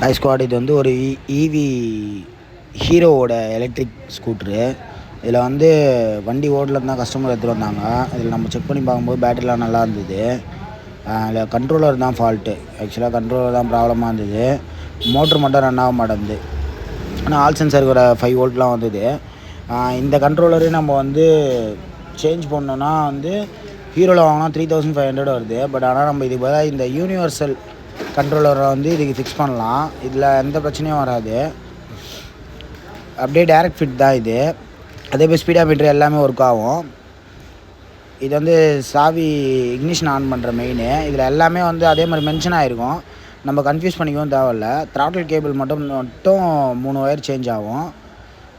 High squad இது வந்து ஒரு ஈவி ஹீரோவோட எலக்ட்ரிக் ஸ்கூட்ரு. இதில் வந்து வண்டி ஓடலன்னு தான் கஸ்டமர் எடுத்துகிட்டு வந்தாங்க. இதில் நம்ம செக் பண்ணி பார்க்கும்போது பேட்டரிலாம் நல்லா இருந்தது. இதில் கண்ட்ரோலர் தான் ஃபால்ட்டு. ஆக்சுவலாக கண்ட்ரோலர் தான் ப்ராப்ளமாக இருந்தது. மோட்ரு மட்டும் ரன் ஆக மாட்டேங்குது. ஆனால் ஆல் சென்சாருக்கு ஒரு 5 வோல்ட்லாம் வந்தது. இந்த கண்ட்ரோலரே நம்ம வந்து சேஞ்ச் பண்ணோன்னா வந்து ஹீரோவில் வாங்கினா 3500 வருது. பட் ஆனால் நம்ம இதுக்கு பதிலாக இந்த யூனிவர்சல் கண்ட்ரோலரை வந்து இதுக்கு ஃபிக்ஸ் பண்ணலாம். இதில் எந்த பிரச்சனையும் வராது. அப்படியே டைரக்ட் ஃபிட் தான் இது. அதே போல் ஸ்பீடா மீட்ரு எல்லாமே ஒர்க் ஆகும். இது வந்து சாவி இக்னிஷன் ஆன் பண்ணுற மெயினு. இதில் எல்லாமே வந்து அதே மாதிரி மென்ஷன் ஆகிருக்கும். நம்ம கன்ஃபியூஸ் பண்ணிக்கவும் தேவையில்ல. த்ராட்டில் கேபிள் மட்டும் 3 ஒயர் சேஞ்ச் ஆகும்.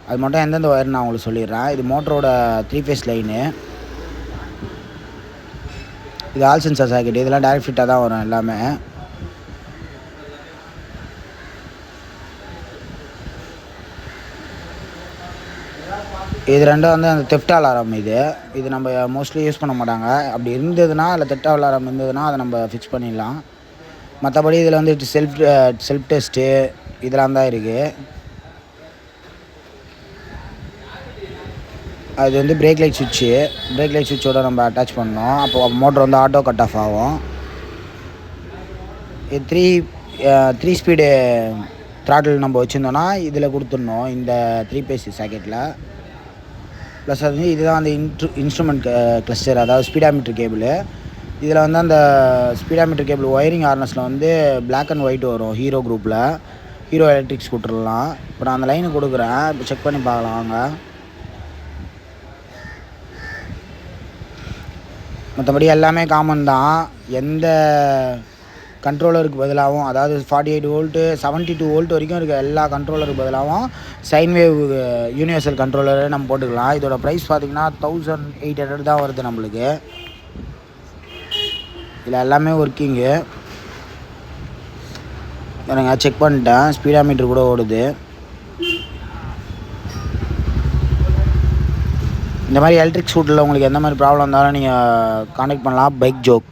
அது மட்டும் எந்தெந்த ஒயர்னு நான் உங்களுக்கு சொல்லிடுறேன். இது மோட்டரோட 3 ஃபேஸ் லைனு. இது ஆல் சென்சார் சாக்கெட். இதெல்லாம் டைரக்ட் ஃபிட்டாக தான் வரும் எல்லாமே. இது ரெண்டும் வந்து அந்த தெஃப்ட் அலாரம். இது நம்ம மோஸ்ட்லி யூஸ் பண்ண மாட்டாங்க. அப்படி இருந்ததுன்னா இல்லை தெஃப்ட் அலாரம் இருந்ததுன்னா அதை நம்ம ஃபிக்ஸ் பண்ணிடலாம். மற்றபடி இதில் வந்து செல்ஃப் டெஸ்ட்டு இதெல்லாம் தான் இருக்குது. அது வந்து பிரேக் லைட் சுவிட்சோடு நம்ம அட்டாச் பண்ணோம். அப்போ மோட்டர் வந்து ஆட்டோ கட் ஆஃப் ஆகும். இது 3 ஸ்பீடு த்ராட்டில் நம்ம வச்சுருந்தோன்னா இதில் கொடுத்துடணும், இந்த 3 ஃபேஸ் சாக்கெட்டில். ப்ளஸ் அது இதுதான் அந்த இன்ஸ்ட்ருமெண்ட் கிளஸ்டர், அதாவது ஸ்பீடாமீட்டர் கேபிள். இதில் வந்து அந்த ஸ்பீடாமீட்டர் கேபிள் ஒயரிங் ஹார்னஸில் வந்து பிளாக் அண்ட் ஒயிட் வரும் ஹீரோ குரூப்பில், ஹீரோ எலக்ட்ரிக் ஸ்கூட்டர்லாம். இப்போ நான் அந்த லைனை கொடுக்குறேன். இப்போ செக் பண்ணி பார்க்கலாம் வாங்க. மற்றபடி எல்லாமே காமன் தான். எந்த கண்ட்ரோலருக்கு பதிலாகவும், அதாவது 48 வோல்ட்டு 72 வோல்ட் வரைக்கும் இருக்க எல்லா கண்ட்ரோலருக்கு பதிலாகவும் சைன் வேவ் யூனிவர்சல் கண்ட்ரோலரை நம்ம போட்டுக்கலாம். இதோட ப்ரைஸ் பார்த்திங்கன்னா 1800 தான் வருது நம்மளுக்கு. இதில் எல்லாமே ஒர்க்கிங்கு. எனக்கு செக் பண்ணிட்டேன். ஸ்பீடா மீட்டர் கூட ஓடுது. இந்த மாதிரி எலக்ட்ரிக் ஸ்கூட்டரில் உங்களுக்கு எந்த மாதிரி ப்ராப்ளம் இருந்தாலும் நீங்கள் கான்டாக்ட் பண்ணலாம். Bike joke.